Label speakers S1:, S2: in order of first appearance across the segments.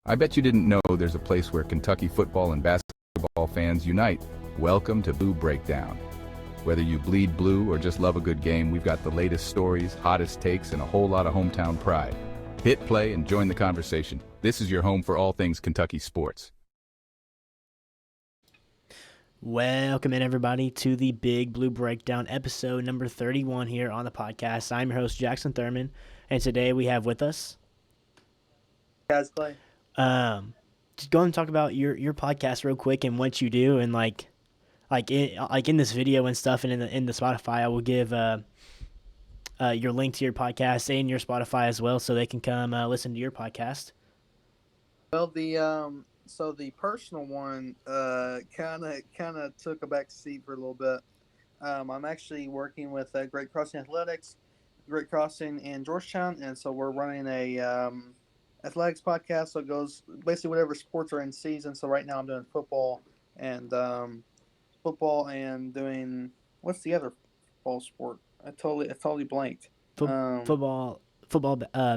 S1: I bet you didn't know there's a place where Kentucky football and basketball fans unite. Welcome to Blue Breakdown. Whether you bleed blue or just love a good game, we've got the latest stories, hottest takes, and a whole lot of hometown pride. Hit play and join the conversation. This is your home for all things Kentucky sports.
S2: Welcome in, everybody, to the Big Blue Breakdown, episode number 31 here on the podcast. I'm your host, Jackson Thurman, and today we have with us...
S3: Guys, Clay.
S2: Just go and talk about your podcast real quick and what you do, and in this video and stuff, and in the Spotify, I will give your link to your podcast and your Spotify as well, so they can come listen to your podcast.
S3: Well, the personal one kind of took a back seat for a little bit. I'm actually working with Great Crossing Athletics, Great Crossing in Georgetown, and so we're running a athletics podcast. So it goes basically whatever sports are in season. So right now I'm doing football and doing what's the other football sport? I totally blanked.
S2: Football,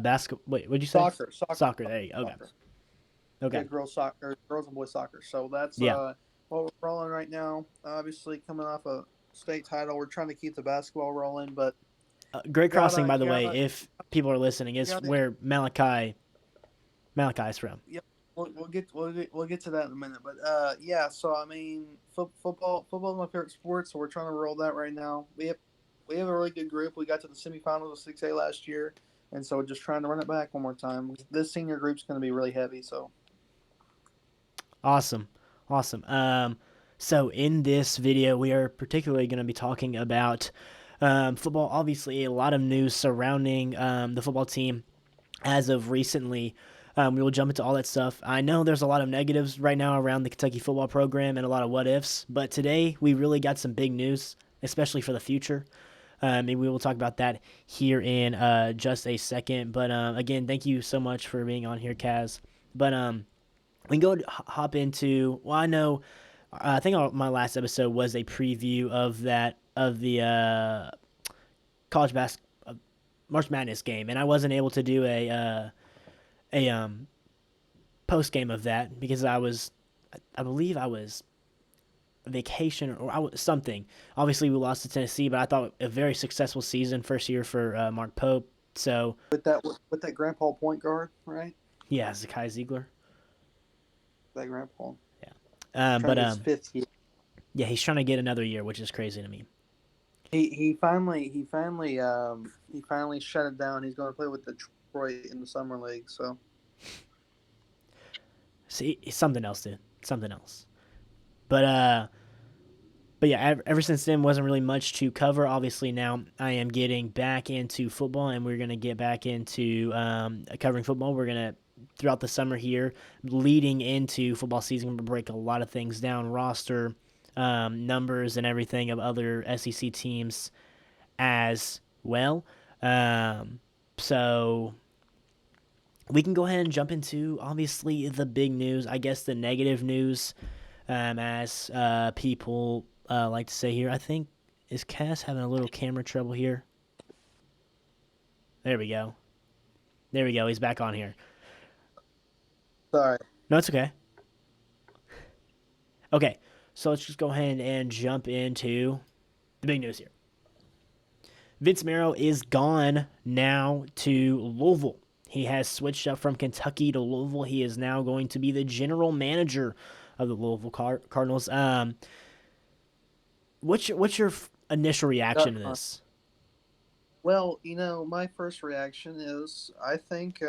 S2: basketball. Wait, what'd you say?
S3: Soccer.
S2: There you go. Okay.
S3: Soccer.
S2: Okay.
S3: Yeah, girls and boys soccer. So that's what we're rolling right now. Obviously, coming off a state title, we're trying to keep the basketball rolling. But
S2: Great Crossing, by the way, if people are listening, is where Malachi's from.
S3: Yeah, we'll get to that in a minute. But yeah. So I mean, football is my favorite sport. So we're trying to roll that right now. We have a really good group. We got to the semifinals of 6A last year, and so we're just trying to run it back one more time. This senior group's going to be really heavy. So.
S2: Awesome. So in this video, we are particularly going to be talking about football. Obviously, a lot of news surrounding the football team as of recently. We will jump into all that stuff. I know there's a lot of negatives right now around the Kentucky football program and a lot of what-ifs, but today we really got some big news, especially for the future. And we will talk about that here in just a second. But again, thank you so much for being on here, Kaz. But we can go hop into. Well, I know. I think my last episode was a preview of the college March Madness game, and I wasn't able to do a post game of that because I believe I was vacation or I was something. Obviously, we lost to Tennessee, but I thought a very successful season, first year for Mark Pope. So
S3: with that grandpa point guard, right?
S2: Yeah, Zakai Ziegler.
S3: That grandpa.
S2: Yeah. But
S3: his fifth year.
S2: Yeah, he's trying to get another year, which is crazy to me.
S3: He finally shut it down. He's going to play with Detroit in the summer league. So.
S2: See, something else, dude. Something else. But yeah, ever since then wasn't really much to cover. Obviously, now I am getting back into football, and we're gonna get back into covering football. We're gonna throughout the summer here, leading into football season, we're gonna break a lot of things down, roster, numbers, and everything of other SEC teams as well. So we can go ahead and jump into obviously the big news. I guess the negative news, as people like to say here. I think, is Cass having a little camera trouble here? There we go. He's back on here.
S3: Sorry.
S2: No, it's okay. Okay, so let's just go ahead and jump into the big news here. Vince Marrow is gone now to Louisville. He has switched up from Kentucky to Louisville. He is now going to be the general manager of the Louisville Cardinals. What's your initial reaction to this?
S3: Well, my first reaction is I think,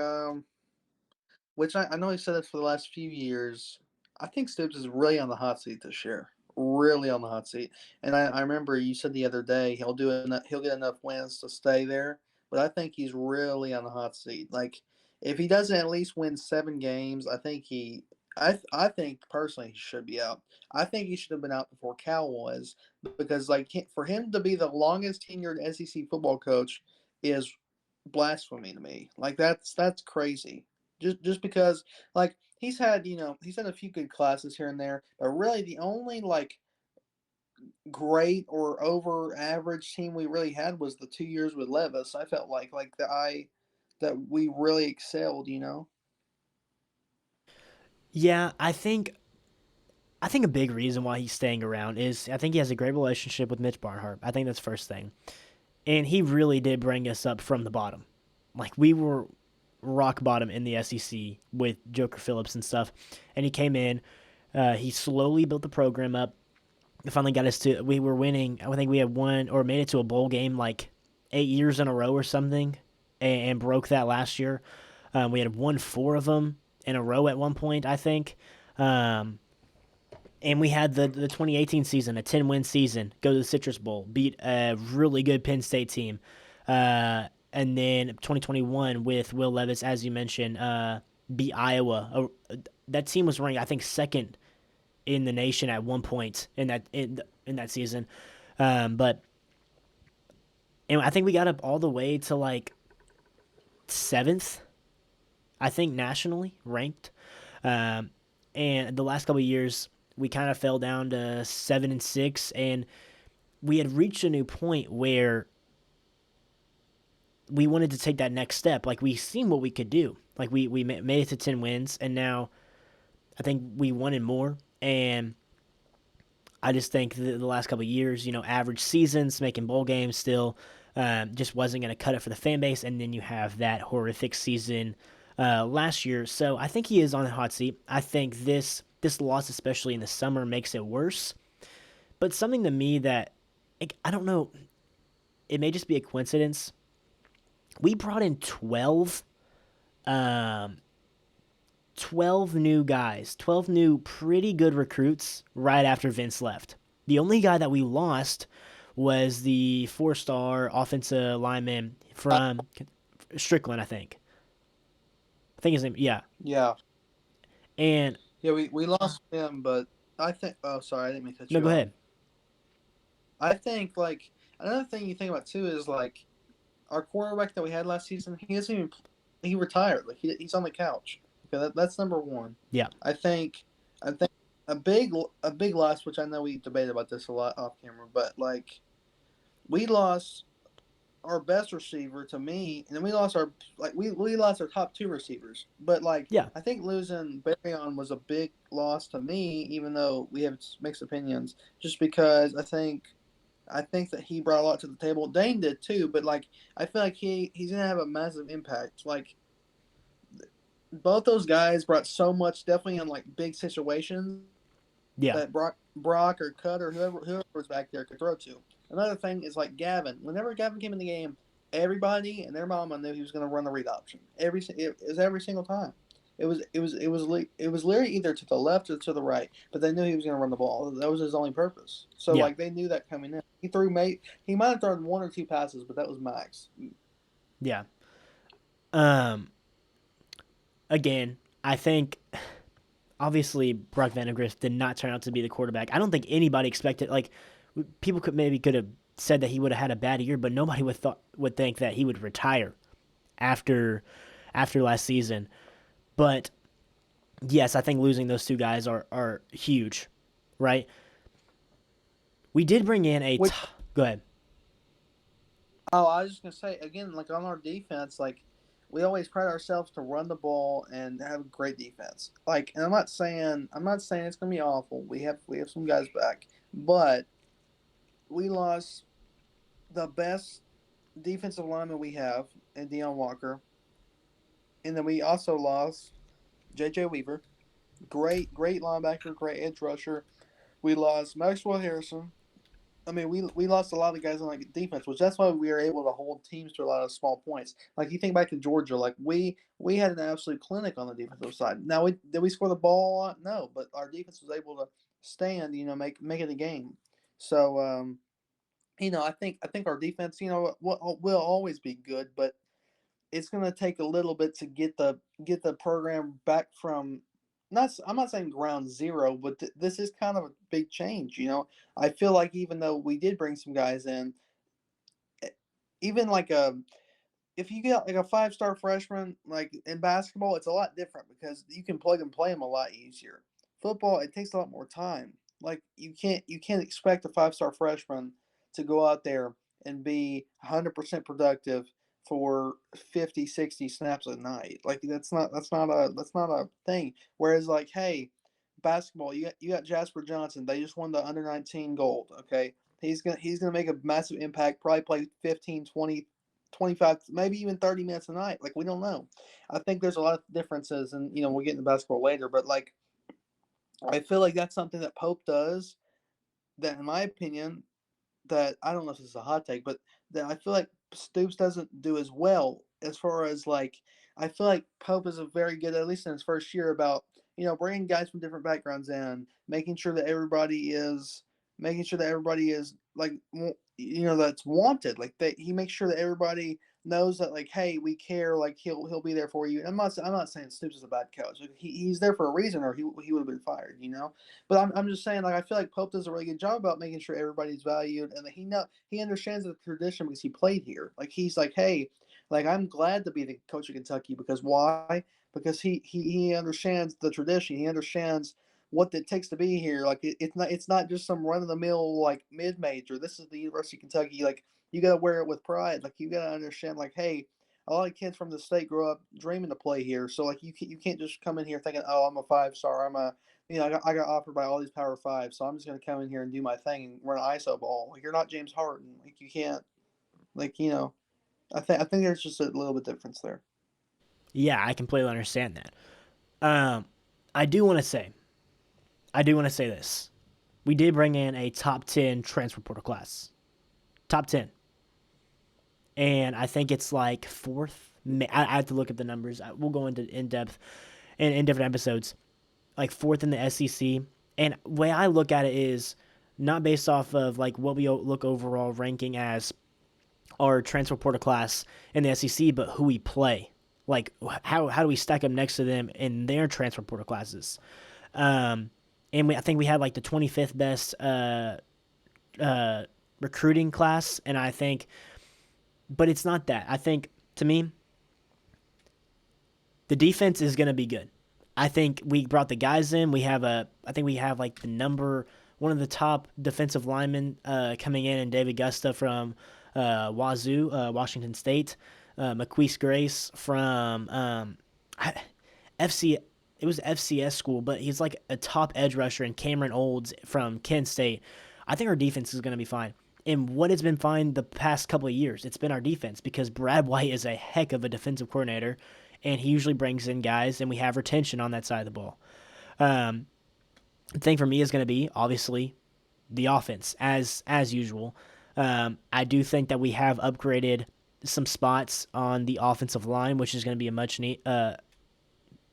S3: which I know he said this for the last few years, I think Stoops is really on the hot seat this year. Really on the hot seat. And I remember you said the other day he'll get enough wins to stay there, but I think he's really on the hot seat. Like, if he doesn't at least win 7 games, I think I think personally he should be out. I think he should have been out before Cal was, because for him to be the longest tenured SEC football coach is blasphemy to me. Like, that's crazy. Just because, like, he's had a few good classes here and there, but really the only great or over average team we really had was the 2 years with Levis. I felt that we really excelled.
S2: Yeah, I think a big reason why he's staying around is I think he has a great relationship with Mitch Barnhart. I think that's the first thing. And he really did bring us up from the bottom. Like we were rock bottom in the SEC with Joker Phillips and stuff. And he came in, he slowly built the program up. Finally got us to we were winning. I think we had won or made it to a bowl game like 8 years in a row or something, and broke that last year. We had won four of them in a row at one point, I think. Um, and we had the 2018 season, a 10-win season, go to the Citrus Bowl, beat a really good Penn State team. And then 2021 with Will Levis, as you mentioned, beat Iowa. That team was ranked, I think, second in the nation at one point in that season. But and I think we got up all the way to like seventh, I think nationally ranked. Um, and the last couple of years, we kind of fell down to 7-6, and we had reached a new point where we wanted to take that next step. Like we seen what we could do. Like we made it to 10 wins, and now I think we wanted more. And I just think the last couple of years, average seasons, making bowl games still, just wasn't going to cut it for the fan base. And then you have that horrific season last year. So I think he is on the hot seat. I think this loss, especially in the summer, makes it worse. But something to me that I don't know, it may just be a coincidence. We brought in um, 12 new guys, 12 new pretty good recruits right after Vince left. The only guy that we lost was the four-star offensive lineman from Strickland, I think. I think his name, yeah.
S3: Yeah,
S2: And
S3: yeah, we lost him, but I think. Oh, sorry, I didn't mean to cut
S2: no,
S3: you
S2: go
S3: off.
S2: ahead.
S3: I think like another thing you think about too is like our quarterback that we had last season. He doesn't even. He retired. Like he's on the couch. Okay, that's number one.
S2: Yeah,
S3: I think. I think a big loss, which I know we debated about this a lot off camera, but like we lost our best receiver to me, and then we lost our we lost our top two receivers. But like
S2: yeah,
S3: I think losing Barryon was a big loss to me, even though we have mixed opinions. Just because I think that he brought a lot to the table. Dane did too, but like I feel like he's gonna have a massive impact. Like both those guys brought so much, definitely in like big situations
S2: yeah,
S3: that Brock or Cut or whoever was back there could throw to. Another thing is like Gavin. Whenever Gavin came in the game, everybody and their mama knew he was going to run the read option. It was every single time. It was literally either to the left or to the right, but they knew he was going to run the ball. That was his only purpose. So
S2: yeah,
S3: like they knew that coming in. He might have thrown one or two passes, but that was max.
S2: yeah. Um, Again, I think obviously Brock Vandegrift did not turn out to be the quarterback. I don't think anybody expected like people could have said that he would have had a bad year, but nobody would think that he would retire after last season. But yes, I think losing those two guys are huge, right? We did bring in
S3: Which
S2: go ahead.
S3: I was just gonna say again, like on our defense, like we always pride ourselves to run the ball and have great defense. Like, and I'm not saying it's gonna be awful. We have some guys back, but we lost the best defensive lineman we have in Deion Walker, and then we also lost J.J. Weaver, great linebacker, great edge rusher. We lost Maxwell Harrison. I mean, we lost a lot of guys on like defense, which that's why we were able to hold teams to a lot of small points. Like you think back to Georgia, like we had an absolute clinic on the defensive side. Now, did we score the ball a lot? No, but our defense was able to stand, make it a game. So, I think our defense, will always be good, but it's going to take a little bit to get the program back from not I'm not saying ground zero, but this is kind of a big change. I feel like even though we did bring some guys in, e- even like if you get like a 5-star freshman like in basketball, it's a lot different because you can plug and play them a lot easier. Football, it takes a lot more time. Like you can't expect a 5-star freshman to go out there and be 100% productive for 50, 60 snaps a night. Like that's not a thing. Whereas like, hey, basketball, you got Jasper Johnson. They just won the under 19 gold. Okay. He's gonna make a massive impact, probably play 15, 20, 25, maybe even 30 minutes a night. Like we don't know. I think there's a lot of differences, and we'll get into basketball later, but like I feel like that's something that Pope does that, in my opinion, that I don't know if this is a hot take, but that I feel like Stoops doesn't do as well as far as like I feel like Pope is a very good, at least in his first year, about bringing guys from different backgrounds in, making sure that everybody is like that's wanted. Like that he makes sure that everybody knows that like, hey, we care. Like he'll be there for you. And I'm not saying Stoops is a bad coach. Like, he's there for a reason, or he would have been fired. But I'm just saying, like, I feel like Pope does a really good job about making sure everybody's valued, and that he understands the tradition because he played here. Like he's like, hey, like I'm glad to be the coach of Kentucky because why? Because he understands the tradition. He understands what it takes to be here. Like it's not just some run of the mill like mid major. This is the University of Kentucky. Like you got to wear it with pride. Like you got to understand. Like hey, a lot of kids from the state grow up dreaming to play here. So like you can't just come in here thinking, oh, I'm a 5 star. I got offered by all these Power Fives, so I'm just gonna come in here and do my thing and run an ISO ball. Like you're not James Harden. Like you can't. Like I think there's just a little bit difference there.
S2: Yeah, I completely understand that. Um, I do want to say, I do want to say this. We did bring in a top 10 transfer portal class. Top 10. And I think it's like fourth. I have to look at the numbers. We'll go into in depth in different episodes. Like fourth in the SEC. And the way I look at it is not based off of like what we look overall ranking as our transfer portal class in the SEC, but who we play. Like how do we stack up next to them in their transfer portal classes? Um, and I think we had like the 25th best uh, recruiting class, and I think, but it's not that. I think to me, the defense is going to be good. I think we brought the guys in. I think we have like one of the top defensive linemen coming in, and David Gusta from Wazoo, Washington State, McQueese Grace from FC. It was FCS school, but he's like a top edge rusher, and Cameron Olds from Kent State. I think our defense is going to be fine. And what has been fine the past couple of years, it's been our defense because Brad White is a heck of a defensive coordinator, and he usually brings in guys, and we have retention on that side of the ball. Um, the thing for me is going to be obviously the offense, as usual. I do think that we have upgraded some spots on the offensive line, which is going to be a much need.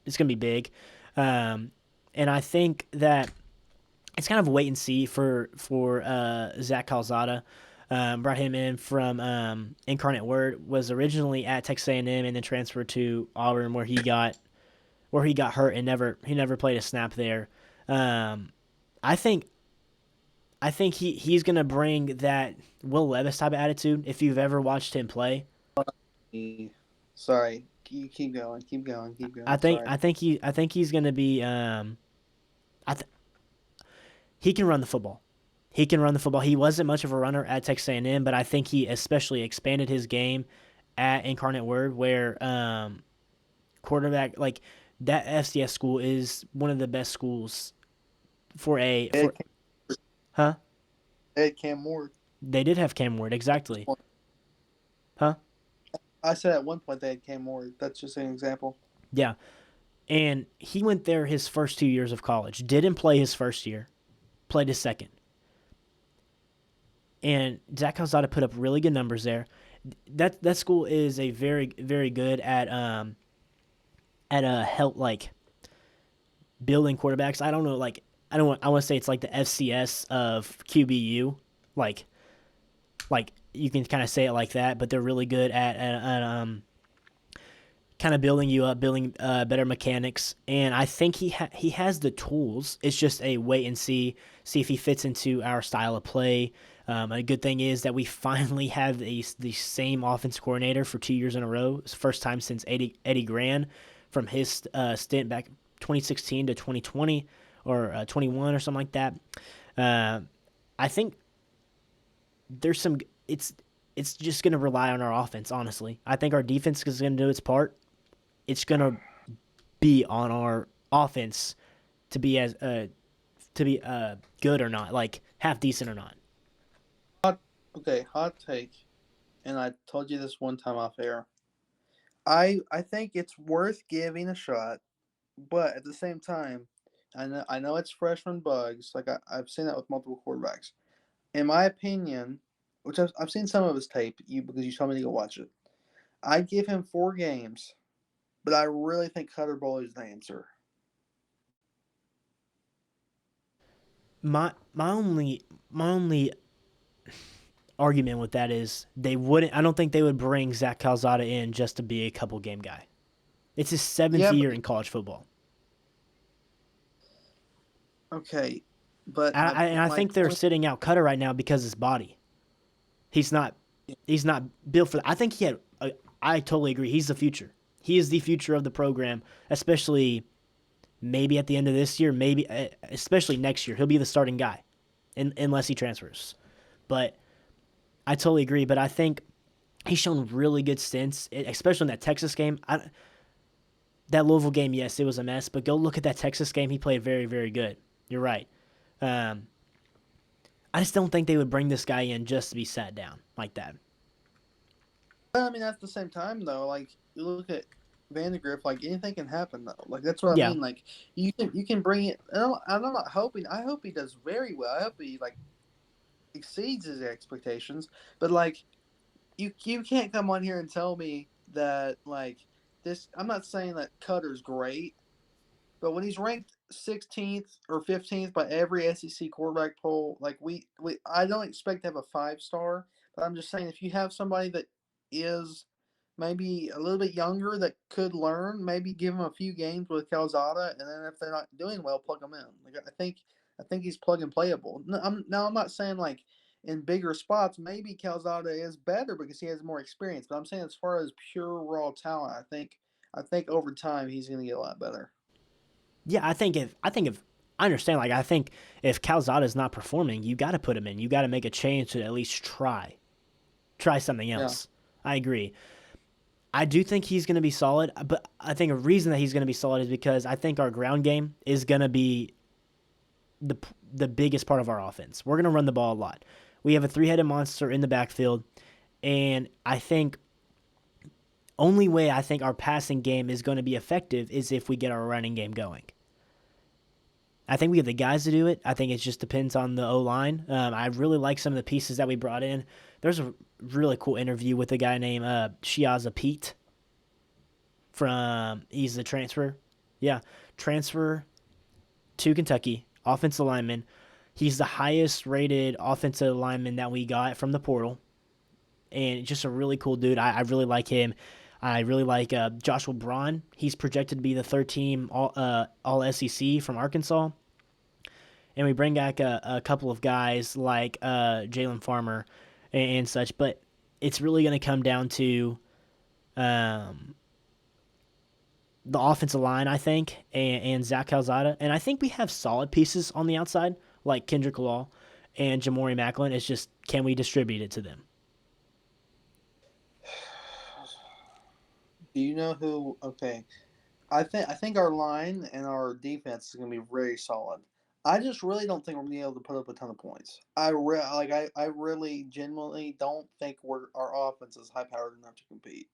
S2: It's going to be big, and I think that it's kind of a wait and see for Zach Calzada. Brought him in from Incarnate Word. Was originally at Texas A&M and then transferred to Auburn, where he got hurt and never played a snap there. I think he's gonna bring that Will Levis type of attitude. If you've ever watched him play,
S3: Sorry, keep going, keep going, keep going.
S2: I think he's gonna be. He can run the football. He can run the football. He wasn't much of a runner at Texas A&M, but I think he especially expanded his game at Incarnate Word, where quarterback like that FCS school is one of the best schools for huh?
S3: They had Cam Ward.
S2: They did have Cam Ward, exactly. Huh?
S3: I said at one point they had Cam Ward. That's just an example.
S2: Yeah. And he went there his first 2 years of college. Didn't play his first year. Played his second. And Zach Calzada put up really good numbers there. That school is a very, very good at help like building quarterbacks. I don't know, like I want to say it's like the FCS of QBU, like you can kind of say it like that, but they're really good at kind of building you up, building better mechanics, and I think he has the tools. It's just a wait and see if he fits into our style of play. A good thing is that we finally have the same offense coordinator for 2 years in a row. It's the first time since Eddie Gran from his stint back 2016 to 2020 or 21 or something like that. I think there's some. it's just going to rely on our offense, honestly. I think our defense is going to do its part. It's going to be on our offense to be good or not, like half decent or not.
S3: Okay, hot take, and I told you this one time off air. I think it's worth giving a shot, but at the same time, I know it's freshman bugs. Like I've seen that with multiple quarterbacks. In my opinion, which I've seen some of his tape, because you told me to go watch it. I give him 4 games, but I really think Cutter Bowley is the answer.
S2: My only argument with that is they wouldn't. I don't think they would bring Zach Calzada in just to be a couple game guy. It's his seventh
S3: Yeah, but
S2: year in college football.
S3: okay, but
S2: And I
S3: my
S2: think they're
S3: point.
S2: sitting out Cutter right now because his body. He's not he's not built for that. I think he had. I totally agree. He's the future. He is the future of the program, especially maybe at the end of this year, maybe especially next year. He'll be the starting guy, unless he transfers. But I totally agree. But I think he's shown really good stints, especially in that Texas game. That Louisville game, yes, it was a mess. But go look at that Texas game. He played very, very good. You're right. Um, I just don't think they would bring this guy in just to be sat down like that.
S3: But I mean, at the same time, though, like you look at Vandegrift, like anything can happen, though. Like that's what I
S2: Yeah,
S3: mean. Like you can bring it. I'm not hoping. I hope he does very well. I hope he like exceeds his expectations. But like you can't come on here and tell me that like this. I'm not saying that Cutter's great, but when he's ranked 16th or 15th by every SEC quarterback poll, like we I don't expect to have a 5 star, but I'm just saying if you have somebody that is maybe a little bit younger that could learn, maybe give them a few games with Calzada, and then if they're not doing well, plug them in. Like I think he's plug and playable. I'm not saying like in bigger spots, maybe Calzada is better because he has more experience, but I'm saying as far as pure raw talent, I think over time he's going to get a lot better.
S2: yeah. I think if I understand, like I think if Calzada is not performing, you got to put him in. You got to make a change to at least try something
S3: Yeah.
S2: else. I agree. I do think he's going to be solid, but I think a reason that he's going to be solid is because I think our ground game is going to be the the biggest part of our offense. We're going to run the ball a lot. We have a three-headed monster in the backfield, and I think only way I think our passing game is going to be effective is if we get our running game going. I think we have the guys to do it. I think it just depends on the O line. I really like some of the pieces that we brought in. There's a really cool interview with a guy named Shiaza Pete he's the transfer. Yeah, transfer to Kentucky, offensive lineman. He's the highest rated offensive lineman that we got from the portal, and just a really cool dude. I really like him. I really like Joshua Braun. He's projected to be the third team all SEC from Arkansas. And we bring back a couple of guys like Jalen Farmer and such. But it's really going to come down to um, the offensive line, I think, and Zach Calzada. And I think we have solid pieces on the outside, like Kendrick Law and Jamori Macklin. It's just, can we distribute it to them?
S3: Do you know who? Okay, I think our line and our defense is going to be very solid. I just really don't think we're going to be able to put up a ton of points. I really genuinely don't think our offense is high powered enough to compete.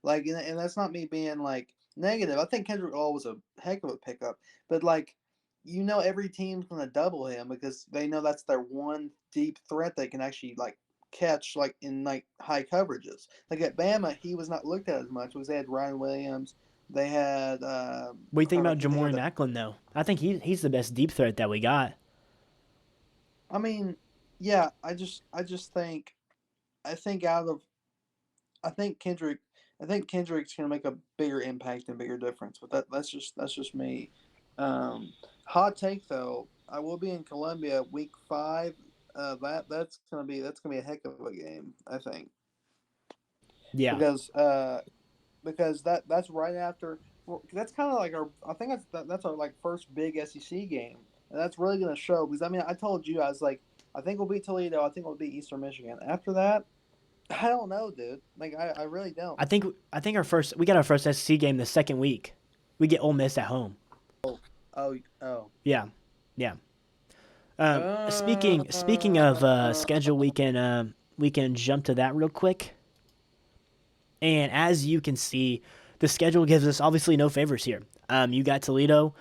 S3: Like, and that's not me being like negative. I think Kendrick Law was a heck of a pickup, but like, every team's going to double him because they know that's their one deep threat they can actually like catch like in like high coverages. Like at Bama, he was not looked at as much because they had Ryan Williams. They had
S2: What do you think about
S3: they had
S2: Jamori
S3: the.
S2: Macklin, though? I think he's the best deep threat that we got.
S3: I mean, yeah. I just think I think out of I think Kendrick. I think Kendrick's going to make a bigger impact and bigger difference. But that's just me. Um, hot take though, I will be in Columbia week 5. That's gonna be a heck of a game. I think
S2: Yeah.
S3: because that's right after. Well, that's kind of like our. I think that's our like first big SEC game, and that's really gonna show. Because I mean, I told you I was like, I think we'll beat Toledo. I think we'll beat Eastern Michigan. After that, I don't know, dude. Like I really don't.
S2: I think we got our first SEC game the second week. We get Ole Miss at home.
S3: Oh, oh.
S2: Yeah, yeah. Speaking of
S3: Uh,
S2: schedule, we can jump to that real quick. And as you can see, the schedule gives us obviously no favors here. You got Toledo,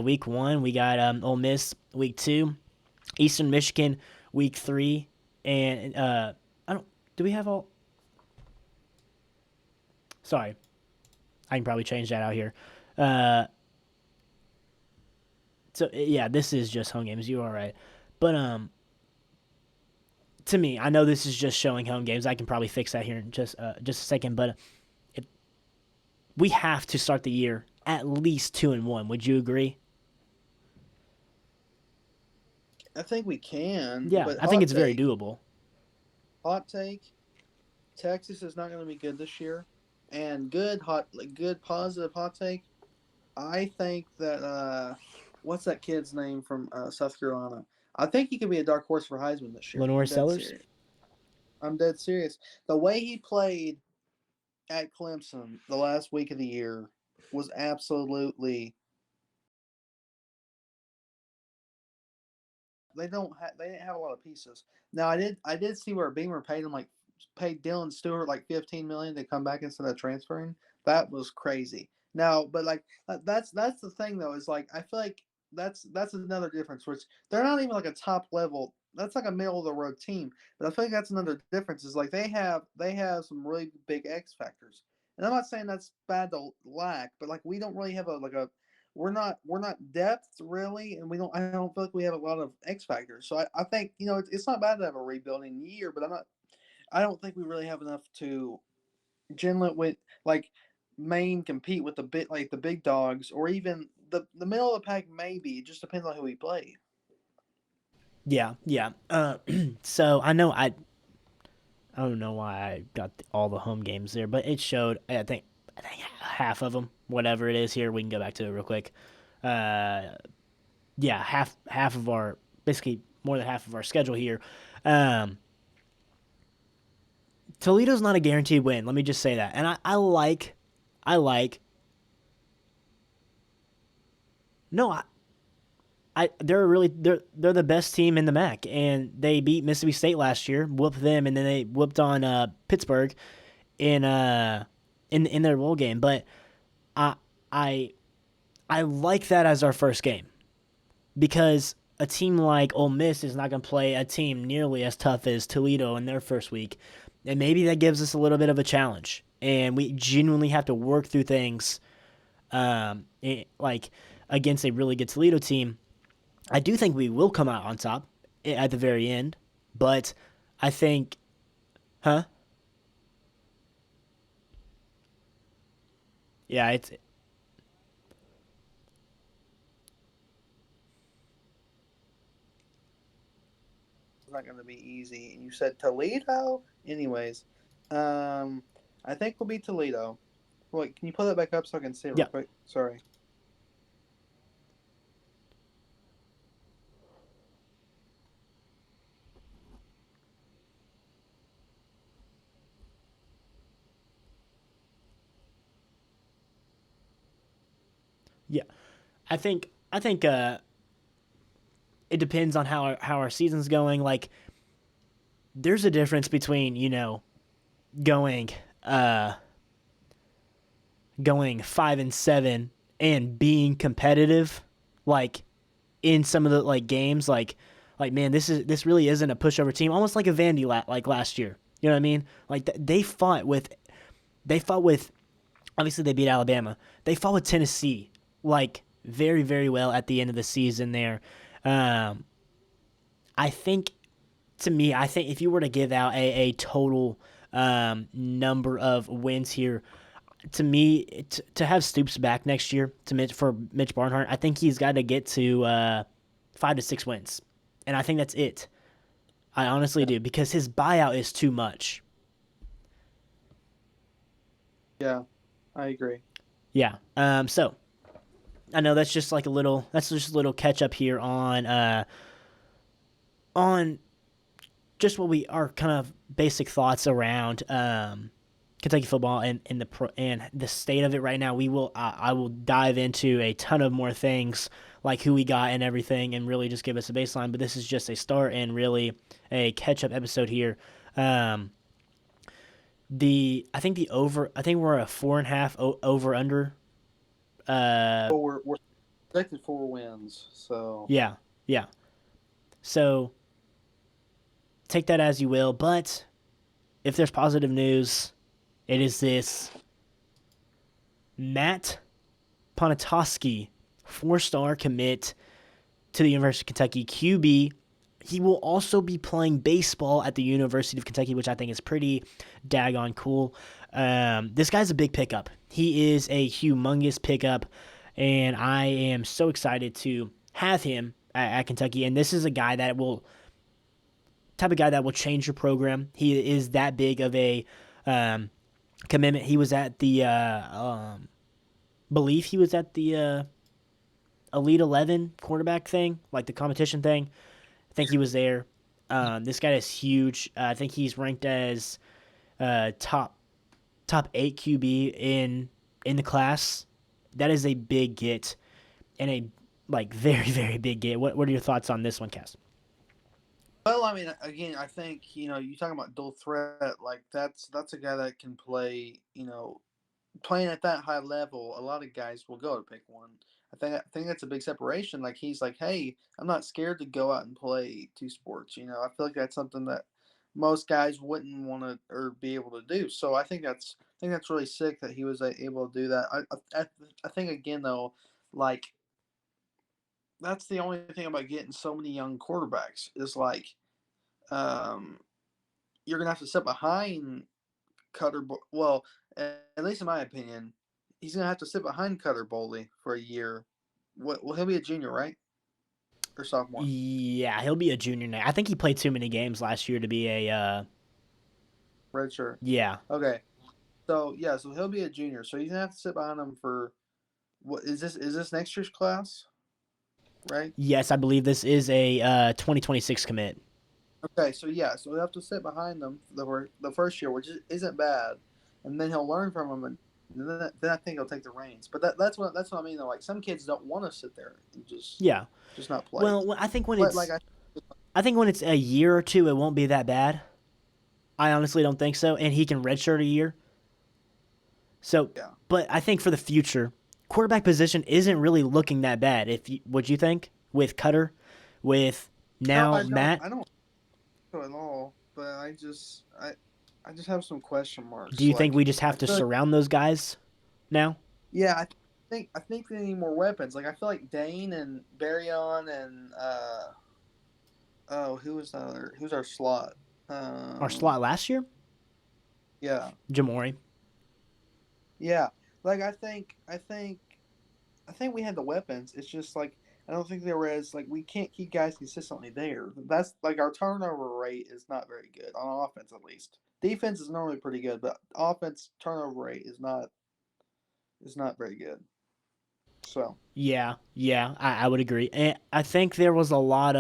S2: week 1. We got Ole Miss week 2, Eastern Michigan week 3, and I don't. Do we have all? Sorry, I can probably change that out here. Uh, so yeah, this is just home games. You are right, but to me, I know this is just showing home games. I can probably fix that here in just a second, but it, we have to start the year at least 2-1. Would you agree?
S3: I think we can,
S2: Yeah,
S3: but
S2: I think it's very doable.
S3: hot take. Texas is not going to be good this year, and good positive hot take. I think that what's that kid's name from South Carolina? I think he could be a dark horse for Heisman this year.
S2: Lenore
S3: I'm dead
S2: Sellers.
S3: serious. I'm dead serious. The way he played at Clemson the last week of the year was absolutely. They didn't have a lot of pieces. Now I did see where Beamer paid Dylan Stewart like 15 million to come back instead of transferring. That was crazy. Now, but like that's the thing though is like I feel like that's another difference which they're not even like a top level. That's like a middle of the road team. But I feel like that's another difference is like they have some really big X factors. And I'm not saying that's bad to lack, but like we don't really have a we're not depth really, and I don't feel like we have a lot of X factors. So I think it's not bad to have a rebuilding year, but I don't think we really have enough to generate with like main compete with the big dogs or even the middle of the pack. Maybe it just depends on who we play.
S2: Yeah, yeah. So I don't know why I got all the home games there, but it showed. I think half of them, whatever it is here. We can go back to it real quick. Uh, yeah, half of our basically more than half of our schedule here. Um, Toledo's not a guaranteed win. Let me just say that, and I like. No, they're the best team in the MAC, and they beat Mississippi State last year, whooped them, and then they whooped on Pittsburgh in in their bowl game. But I I I like that as our first game because a team like Ole Miss is not going to play a team nearly as tough as Toledo in their first week, and maybe that gives us a little bit of a challenge, and we genuinely have to work through things like against a really good Toledo team. I do think we will come out on top at the very end, but I think, huh? Yeah,
S3: It's not going to be easy. And you said Toledo, anyways. Um, I think we'll be Toledo. Wait, can you pull that back up so I can see it real
S2: yeah,
S3: quick? Sorry.
S2: yeah. I think it depends on how our season's going. Like, there's a difference between going uh going 5-7 and being competitive, like in some of the like games, like man, this really isn't a pushover team, almost like a Vandy like last year. You know what I mean? Like they fought with obviously they beat Alabama. They fought with Tennessee like very very well at the end of the season there. Um, I think I think if you were to give out a total number of wins here, to me, to have Stoops back next year for Mitch Barnhart, I think he's got to get to 5 to 6 wins, and I think that's it. I honestly
S3: Yeah.
S2: do because his buyout is too much.
S3: Yeah, I agree.
S2: Yeah. So I know that's just a little catch up here on just what we our kind of basic thoughts around Kentucky football and the state of it right now. I will dive into a ton of more things like who we got and everything, and really just give us a baseline. But this is just a start and really a catch up episode here. Um, I think we're a 4.5 over under.
S3: Well, we're projected 4 wins, so
S2: Yeah, yeah. So take that as you will. But if there's positive news, it is this Matt Ponatoski, 4-star commit to the University of Kentucky QB. He will also be playing baseball at the University of Kentucky, which I think is pretty daggone cool. This guy's a big pickup. He is a humongous pickup, and I am so excited to have him at Kentucky. And this is a guy that will type of guy that will change your program. He is that big of a commitment. He was at the believe he was at the Elite 11 quarterback thing, like the competition thing. I think he was there. This guy is huge. I think he's ranked as top 8 QB in the class. That is a big get and a like very very big get. What are your thoughts on this one, Cass?
S3: well, I mean, again, I think you talking about dual threat, like that's a guy that can play. Playing at that high level, a lot of guys will go to pick one. I think that's a big separation. Like he's like, hey, I'm not scared to go out and play two sports. I feel like that's something that most guys wouldn't want to or be able to do. So I think that's really sick that he was able to do that. I think again though, like that's the only thing about getting so many young quarterbacks is like um, you're gonna have to sit behind Cutter. Well, at least in my opinion, he's gonna have to sit behind Cutter Boley for a year. What? Well, he'll be a junior, right? Or sophomore?
S2: Yeah, he'll be a junior now. I think he played too many games last year to be a
S3: Red shirt.
S2: yeah.
S3: Okay. So yeah, so he'll be a junior. So he's gonna have to sit behind him for what is this? Is this next year's class? Right.
S2: Yes, I believe this is a 2026 commit.
S3: Okay. So yeah, so he'll have to sit behind them the first year, which isn't bad, and then he'll learn from him, and then I think he'll take the reins. But that's what I mean. Though, like some kids don't want to sit there and
S2: Yeah.
S3: just not play.
S2: Well, I think when
S3: But like
S2: I think when it's a year or two, it won't be that bad. I honestly don't think so, and he can redshirt a year. So,
S3: yeah.
S2: but I think for the future, quarterback position isn't really looking that bad. What you think with Cutter, with
S3: No,
S2: now Matt?
S3: I don't know at all. But I just have some question
S2: Do
S3: marks.
S2: you think
S3: Like
S2: we just
S3: I
S2: have to
S3: feel like
S2: surround those guys now?
S3: yeah, I think they need more weapons. Like I feel like Dane and Barryon and oh, who's our slot?
S2: Our
S3: Um,
S2: slot last year,
S3: yeah,
S2: Jamori.
S3: yeah. Like I think we had the weapons. It's just like I don't think there was like we can't keep guys consistently there. That's like our turnover rate is not very good on offense at least. Defense is normally pretty good, but offense turnover rate is not very good. So
S2: Yeah, yeah, I would agree. And I think um, there was a lot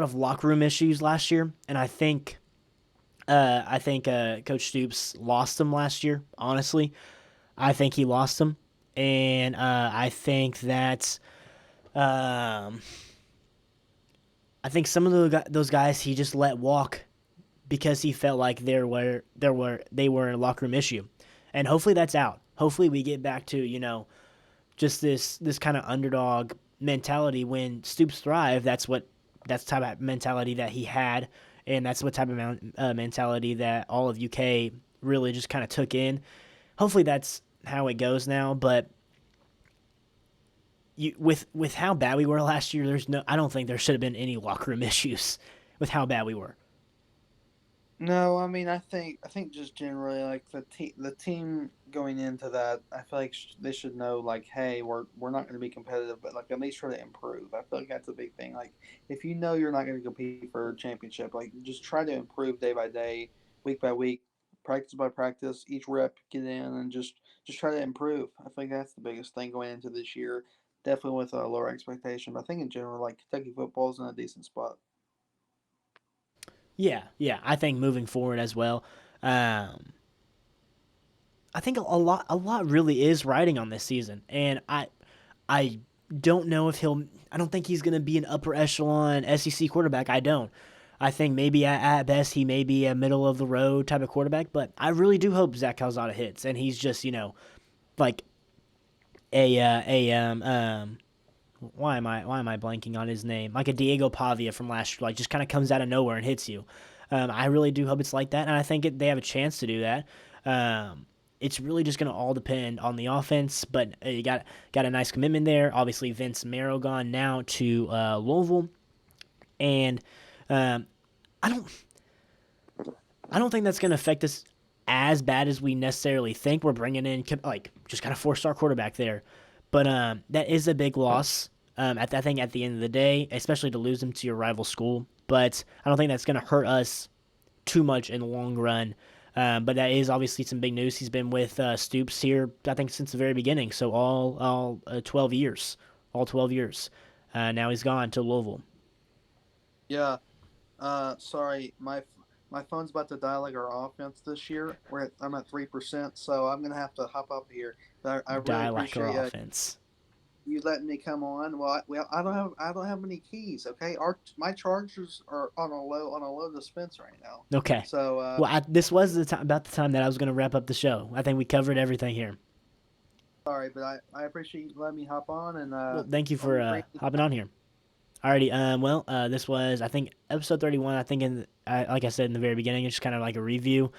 S2: of locker room issues last year, and I think Coach Stoops lost them last year. Honestly, I think he lost them, and I think that um, I think some of those guys he just let walk because he felt like they were a locker room issue, and hopefully that's out. Hopefully we get back to just this kind of underdog mentality when Stoops thrive. That's the type of mentality that he had, and that's what type of mentality that all of UK really just kind of took in. Hopefully that's how it goes now. But with how bad we were last year, I don't think there should have been any locker room issues with how bad we were.
S3: no, I mean I think just generally like the team going into that, I feel like they should know like, hey, we're not going to be competitive, but like at least try to improve. I feel like that's a big thing. Like if you know you're not going to compete for a championship, like just try to improve day by day, week by week, practice by practice, each rep get in and just try to improve. I think that's the biggest thing going into this year. definitely with a lower expectation. But I think in general, like Kentucky football is in a decent spot.
S2: Yeah, yeah. I think moving forward as well. Um, I think a lot really is riding on this season, and I don't know if he'll. I don't think he's going to be an upper echelon SEC quarterback. I don't. I think maybe at best he may be a middle of the road type of quarterback, but I really do hope Zach Calzada hits, and he's just like a why am I blanking on his name? Like a Diego Pavia from last year, like just kind of comes out of nowhere and hits you. I really do hope it's like that, and I think they have a chance to do that. It's really just going to all depend on the offense, but you got a nice commitment there. Obviously, Vince Marrow gone now to Louisville, and um, I don't I don't think that's going to affect us as bad as we necessarily think. We're bringing in like just kind of 4-star quarterback there, but that is a big loss. I think at the end of the day, especially to lose him to your rival school, but I don't think that's going to hurt us too much in the long run. But that is obviously some big news. He's been with Stoops here, I think, since the very beginning. So all 12 years, all 12 years. Now he's gone to Louisville.
S3: Yeah. Sorry, my phone's about to die like our offense this year. I'm at 3%, so I'm gonna have to hop up here. But I really
S2: Die like our
S3: appreciate
S2: offense.
S3: you letting me come on. Well, I don't have any keys. Okay, my chargers are on a low dispense right now.
S2: Okay.
S3: So
S2: Well, this was about the time that I was going to wrap up the show. I think we covered everything here.
S3: sorry, but I appreciate you letting me hop on and
S2: Well, thank you
S3: I'll be
S2: for
S3: bringing
S2: hopping on here. Alrighty. This was, I think, episode 31. I think like I said in the very beginning, it's just kind of like a review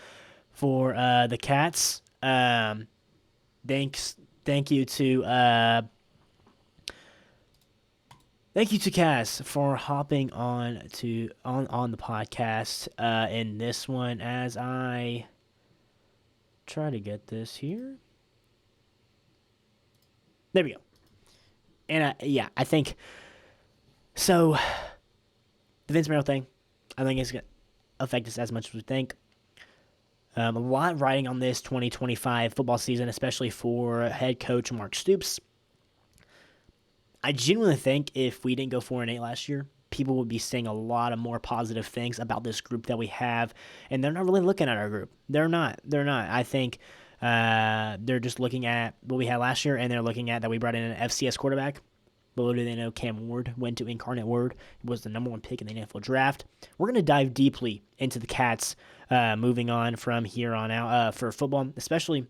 S2: for the Cats. Thank you to Cass for hopping on the podcast in this one as I try to get this here. There we go. And I think so. The Vince Merrill thing, I think it's gonna affect us as much as we think. A lot riding on this 2025 football season, especially for head coach Mark Stoops. I genuinely think if we didn't go 4-8 last year, people would be saying a lot of more positive things about this group that we have, and they're not really looking at our group. They're not. I think they're just looking at what we had last year, and they're looking at that we brought in an FCS quarterback. Little do they know, Cam Ward went to Incarnate Word. He was the number 1 pick in the NFL draft. We're going to dive deeply into the Cats moving on from here on out for football, especially.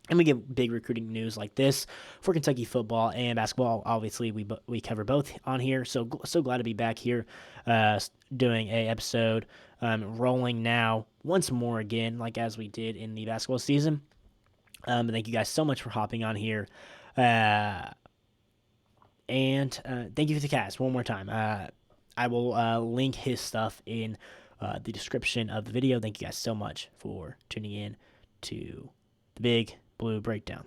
S2: And we get big recruiting news like this for Kentucky football and basketball. Obviously, we cover both on here. So glad to be back here doing a episode, rolling now once more again, like as we did in the basketball season. Thank you guys so much for hopping on here. And thank you for the cast one more time. I will link his stuff in the description of the video. Thank you guys so much for tuning in to the Big Blue Breakdown.